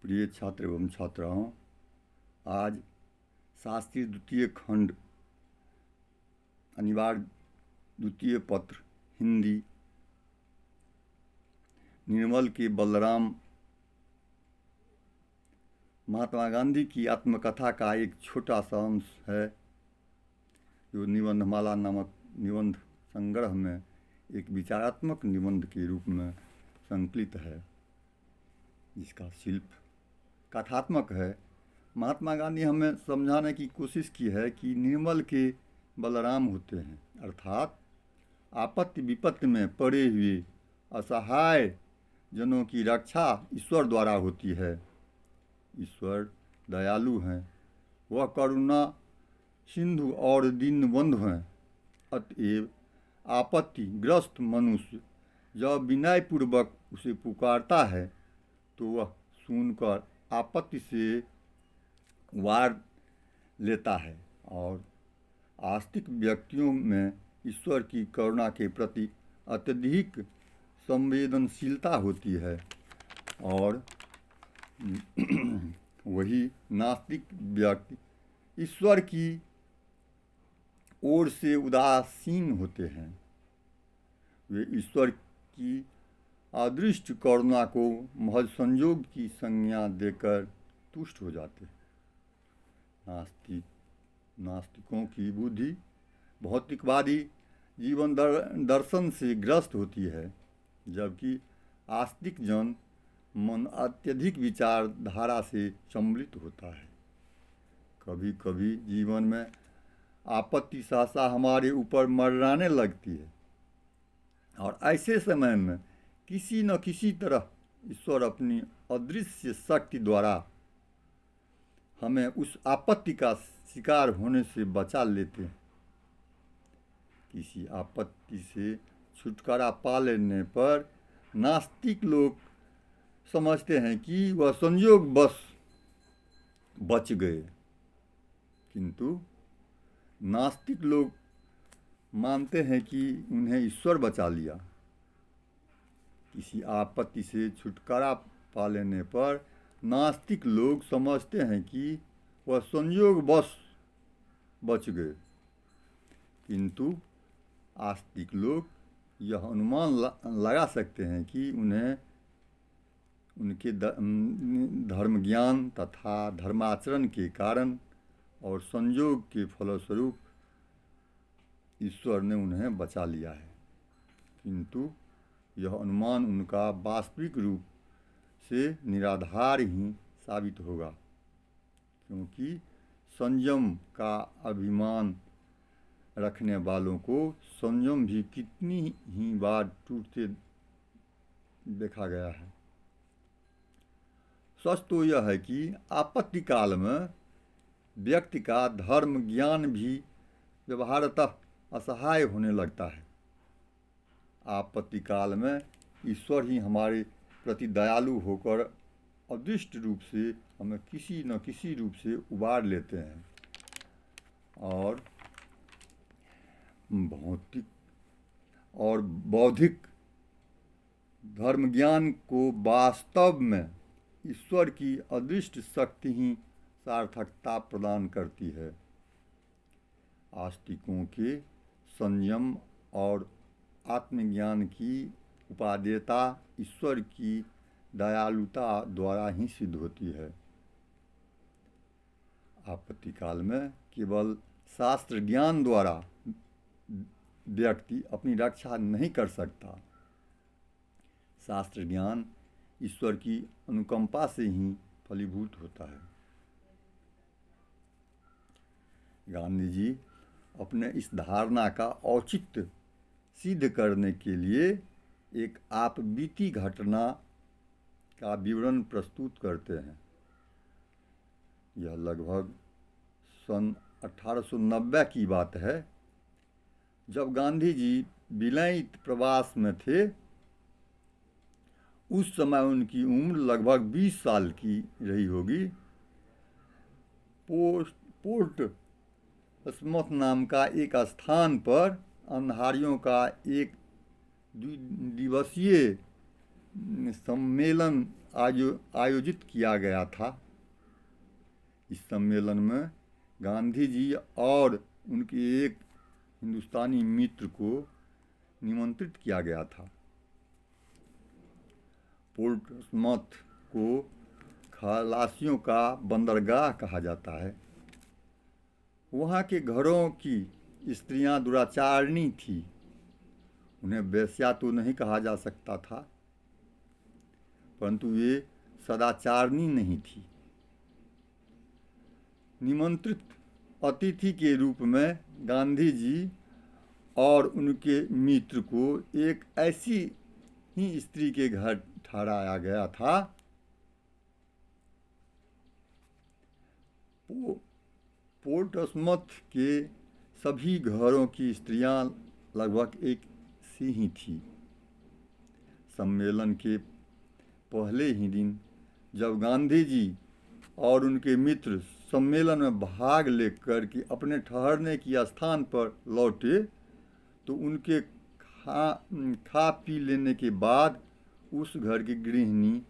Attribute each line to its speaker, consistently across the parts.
Speaker 1: प्रिय छात्र एवं छात्राओं, आज शास्त्रीय द्वितीय खंड अनिवार्य द्वितीय पत्र हिंदी निर्मल के बलराम महात्मा गांधी की आत्मकथा का एक छोटा सा अंश है जो निबंधमाला नामक निबंध संग्रह में एक विचारात्मक निबंध के रूप में संकलित है, जिसका शिल्प कथात्मक है। महात्मा गांधी हमें समझाने की कोशिश की है कि निर्मल के बलराम होते हैं, अर्थात आपत्ति विपत्ति में पड़े हुए असहाय जनों की रक्षा ईश्वर द्वारा होती है। ईश्वर दयालु हैं, वह करुणा सिंधु और दीनबंधु हैं। अतएव आपत्तिग्रस्त मनुष्य जब विनयपूर्वक उसे पुकारता है तो वह सुनकर आपत्ति से वार लेता है और आस्तिक व्यक्तियों में ईश्वर की करुणा के प्रति अत्यधिक संवेदनशीलता होती है और वही नास्तिक व्यक्ति ईश्वर की ओर से उदासीन होते हैं। वे ईश्वर की अदृष्ट करुणा को महज संयोग की संज्ञा देकर तुष्ट हो जाते हैं। नास्तिकों की बुद्धि भौतिकवादी जीवन दर्शन से ग्रस्त होती है, जबकि आस्तिक जन मन अत्यधिक विचारधारा से सम्मिलित होता है। कभी कभी जीवन में आपत्ति सहसा हमारे ऊपर मंडराने लगती है और ऐसे समय में किसी न किसी तरह ईश्वर अपनी अदृश्य शक्ति द्वारा हमें उस आपत्ति का शिकार होने से बचा लेते हैं। किसी आपत्ति से छुटकारा पा लेने पर नास्तिक लोग समझते हैं कि वह संयोगवश बच गए, किंतु नास्तिक लोग मानते हैं कि उन्हें ईश्वर बचा लिया। किसी आपत्ति से छुटकारा पा लेने पर नास्तिक लोग समझते हैं कि वह संयोगवश बच गए, किंतु आस्तिक लोग यह अनुमान लगा सकते हैं कि उन्हें उनके धर्म ज्ञान तथा धर्माचरण के कारण और संयोग के फलस्वरूप ईश्वर ने उन्हें बचा लिया है। किंतु यह अनुमान उनका वास्तविक रूप से निराधार ही साबित होगा, क्योंकि संयम का अभिमान रखने वालों को संयम भी कितनी ही बार टूटते देखा गया है। सच तो यह है कि आपत्ति काल में व्यक्ति का धर्म ज्ञान भी व्यवहारतः असहाय होने लगता है। आपत्ति काल में ईश्वर ही हमारे प्रति दयालु होकर अदृष्ट रूप से हमें किसी न किसी रूप से उबार लेते हैं और भौतिक और बौद्धिक धर्म ज्ञान को वास्तव में ईश्वर की अदृष्ट शक्ति ही सार्थकता प्रदान करती है। आस्तिकों के संयम और आत्मज्ञान की उपादेयता ईश्वर की दयालुता द्वारा ही सिद्ध होती है। आपत्ति काल में केवल शास्त्र ज्ञान द्वारा व्यक्ति अपनी रक्षा नहीं कर सकता। शास्त्र ज्ञान ईश्वर की अनुकंपा से ही फलीभूत होता है। गांधी जी अपने इस धारणा का औचित्य सिद्ध करने के लिए एक आपबीती घटना का विवरण प्रस्तुत करते हैं। यह लगभग सन 1890 की बात है, जब गांधी जी विलयित प्रवास में थे। उस समय उनकी उम्र लगभग 20 साल की रही होगी। पोर्ट स्मथ नाम का एक स्थान पर अंधारियों का एक दिवसीय सम्मेलन आयोजित किया गया था। इस सम्मेलन में गांधी जी और उनके एक हिंदुस्तानी मित्र को निमंत्रित किया गया था। पोर्ट्समथ को खलासियों का बंदरगाह कहा जाता है। वहाँ के घरों की स्त्रियां दुराचारणी थी। उन्हें वेश्या तो नहीं कहा जा सकता था, परंतु वे सदाचारणी नहीं थी। निमंत्रित अतिथि के रूप में गांधी जी और उनके मित्र को एक ऐसी ही स्त्री के घर ठहराया गया था। पोर्ट्समथ के सभी घरों की स्त्रियां लगभग एक सी ही थी। सम्मेलन के पहले ही दिन जब गांधी जी और उनके मित्र सम्मेलन में भाग लेकर के अपने ठहरने की स्थान पर लौटे तो उनके खा पी लेने के बाद उस घर की गृहिणी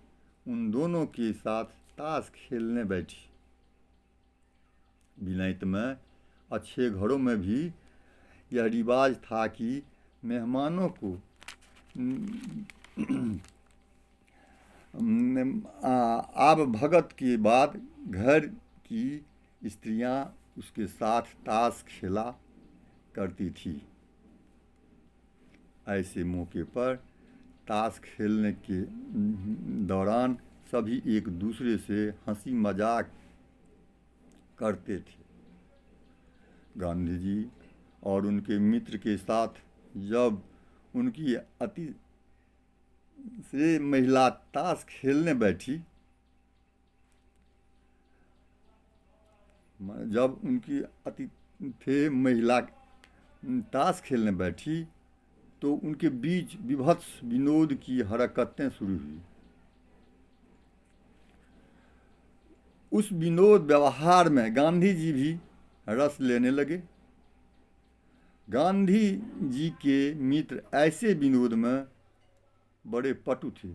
Speaker 1: उन दोनों के साथ ताश खेलने बैठी। विलायत में अच्छे घरों में भी यह रिवाज था कि मेहमानों को आब भगत के बाद घर की स्त्रियां उसके साथ ताश खेला करती थी। ऐसे मौके पर ताश खेलने के दौरान सभी एक दूसरे से हंसी मजाक करते थे। गांधी जी और उनके मित्र के साथ जब उनकी अति से महिला ताश खेलने बैठी, जब उनकी अतिथि महिला ताश खेलने बैठी तो उनके बीच विभत्स विनोद की हरकतें शुरू हुई। उस विनोद व्यवहार में गांधी जी भी रस लेने लगे। गांधी जी के मित्र ऐसे विनोद में बड़े पटु थे।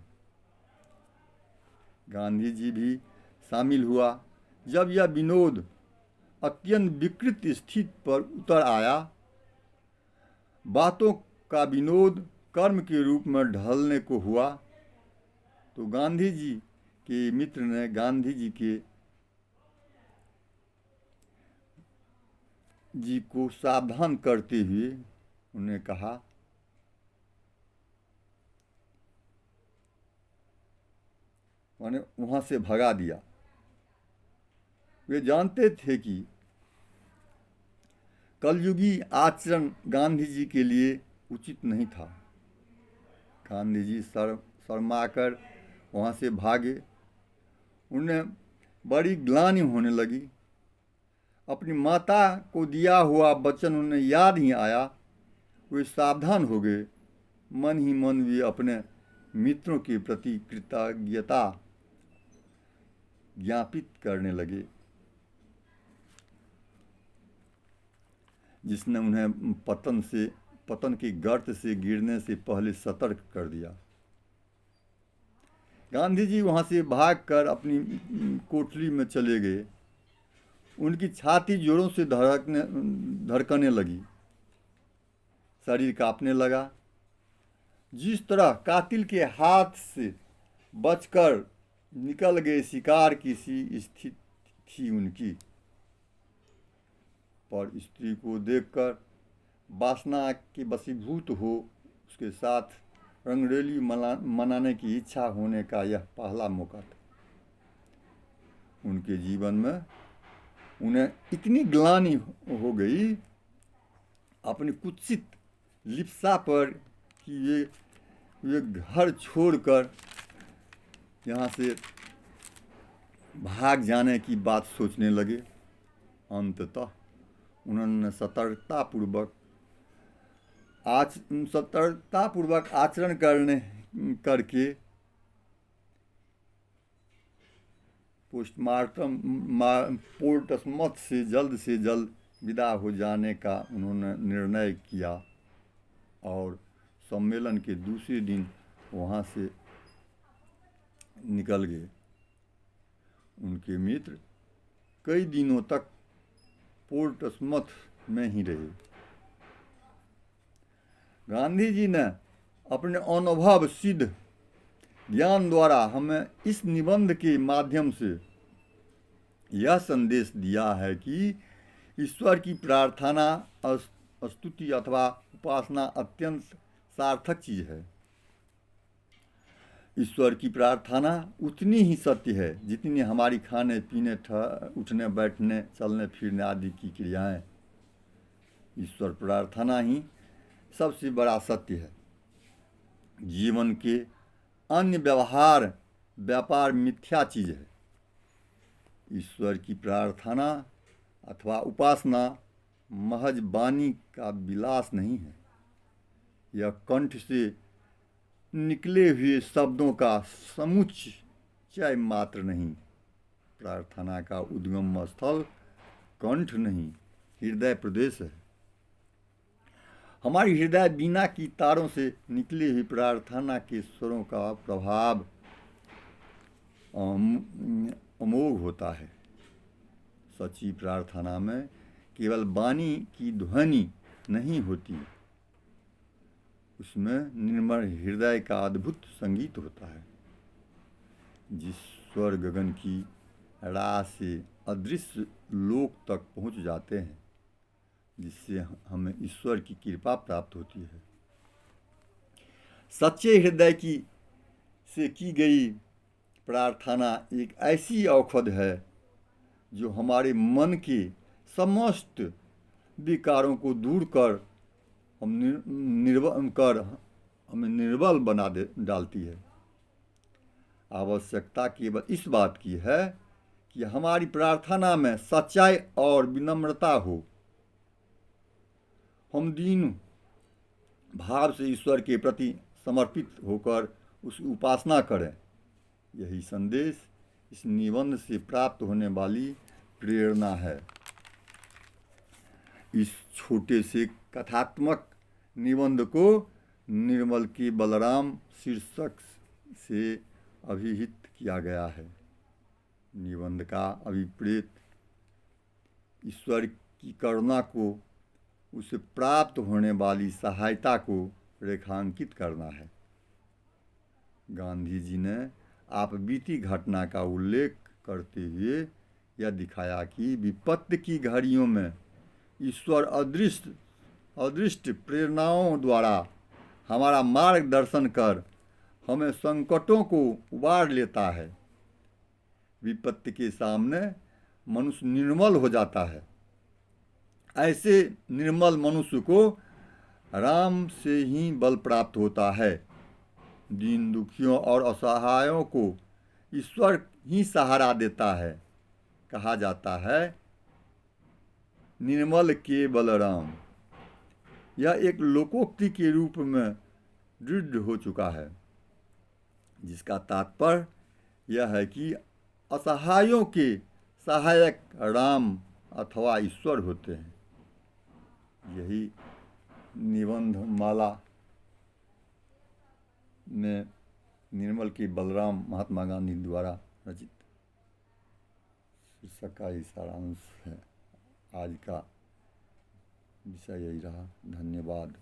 Speaker 1: गांधी जी भी शामिल हुआ। जब यह विनोद अत्यंत विकृत स्थिति पर उतर आया, बातों का विनोद कर्म के रूप में ढलने को हुआ, तो गांधी जी के मित्र ने गांधी जी को सावधान करते हुए उन्हें कहा, माने वहाँ से भगा दिया। वे जानते थे कि कलयुगी आचरण गांधी जी के लिए उचित नहीं था। गांधी जी शर्माकर वहाँ से भागे। उन्हें बड़ी ग्लानि होने लगी। अपनी माता को दिया हुआ वचन उन्हें याद ही आया। वे सावधान हो गए। मन ही मन वे अपने मित्रों के प्रति कृतज्ञता ज्ञापित करने लगे, जिसने उन्हें पतन की गर्त से गिरने से पहले सतर्क कर दिया। गांधी जी वहाँ से भागकर अपनी कोठरी में चले गए। उनकी छाती जोरों से धड़कने लगी, शरीर कांपने लगा। जिस तरह कातिल के हाथ से बचकर निकल गए शिकार की सी स्थिति थी उनकी। पर स्त्री को देखकर वासना के वशीभूत हो उसके साथ रंगरेली मनाने की इच्छा होने का यह पहला मौका था। उनके जीवन में उन्हें इतनी ग्लानि हो गई अपनी कुत्सित लिप्सा पर कि वे घर छोड़कर यहाँ से भाग जाने की बात सोचने लगे। अंततः उन्होंने सतर्कतापूर्वक आचरण करके पोर्ट्समथ से जल्द विदा हो जाने का उन्होंने निर्णय किया और सम्मेलन के दूसरे दिन वहाँ से निकल गए। उनके मित्र कई दिनों तक पोर्ट्समथ में ही रहे। गांधी जी ने अपने अनुभव सिद्ध ज्ञान द्वारा हमें इस निबंध के माध्यम से यह संदेश दिया है कि ईश्वर की प्रार्थना, स्तुति अथवा उपासना अत्यंत सार्थक चीज है। ईश्वर की प्रार्थना उतनी ही सत्य है जितनी हमारी खाने पीने, उठने बैठने, चलने फिरने आदि की क्रियाएं। ईश्वर प्रार्थना ही सबसे बड़ा सत्य है। जीवन के अन्य व्यापार मिथ्या चीज है। ईश्वर की प्रार्थना अथवा उपासना महज वाणी का विलास नहीं है। यह कंठ से निकले हुए शब्दों का समुच्चय मात्र नहीं। प्रार्थना का उद्गम स्थल कंठ नहीं, हृदय प्रदेश है। हमारी हृदय बीना की तारों से निकली हुई प्रार्थना के स्वरों का प्रभाव अमोघ होता है। सच्ची प्रार्थना में केवल वाणी की ध्वनि नहीं होती, उसमें निर्मल हृदय का अद्भुत संगीत होता है। जिस स्वर गगन की राह से अदृश्य लोक तक पहुंच जाते हैं, जिससे हमें ईश्वर की कृपा प्राप्त होती है। सच्चे हृदय से की गई प्रार्थना एक ऐसी औषध है जो हमारे मन के समस्त विकारों को दूर कर हमें निर्बल बना डालती है। आवश्यकता केवल इस बात की है कि हमारी प्रार्थना में सच्चाई और विनम्रता हो। हम दीन भाव से ईश्वर के प्रति समर्पित होकर उसकी उपासना करें। यही संदेश इस निबंध से प्राप्त होने वाली प्रेरणा है। इस छोटे से कथात्मक निबंध को निर्मल के बलराम शीर्षक से अभिहित किया गया है। निबंध का अभिप्रेत ईश्वर की करुणा को, उसे प्राप्त होने वाली सहायता को रेखांकित करना है। गांधी जी ने आप बीती घटना का उल्लेख करते हुए यह दिखाया कि विपत्ति की घड़ियों में ईश्वर अदृष्ट प्रेरणाओं द्वारा हमारा मार्गदर्शन कर हमें संकटों को उबार लेता है। विपत्ति के सामने मनुष्य निर्मल हो जाता है। ऐसे निर्मल मनुष्य को राम से ही बल प्राप्त होता है। दीन दुखियों और असहायों को ईश्वर ही सहारा देता है। कहा जाता है, निर्मल के बलराम। यह एक लोकोक्ति के रूप में दृढ़ हो चुका है, जिसका तात्पर्य यह है कि असहायों के सहायक राम अथवा ईश्वर होते हैं। यही निबंध माला में निर्मल के बलराम महात्मा गांधी द्वारा रचित शीर्षक का ही सारांश है। आज का विषय यही रहा। धन्यवाद।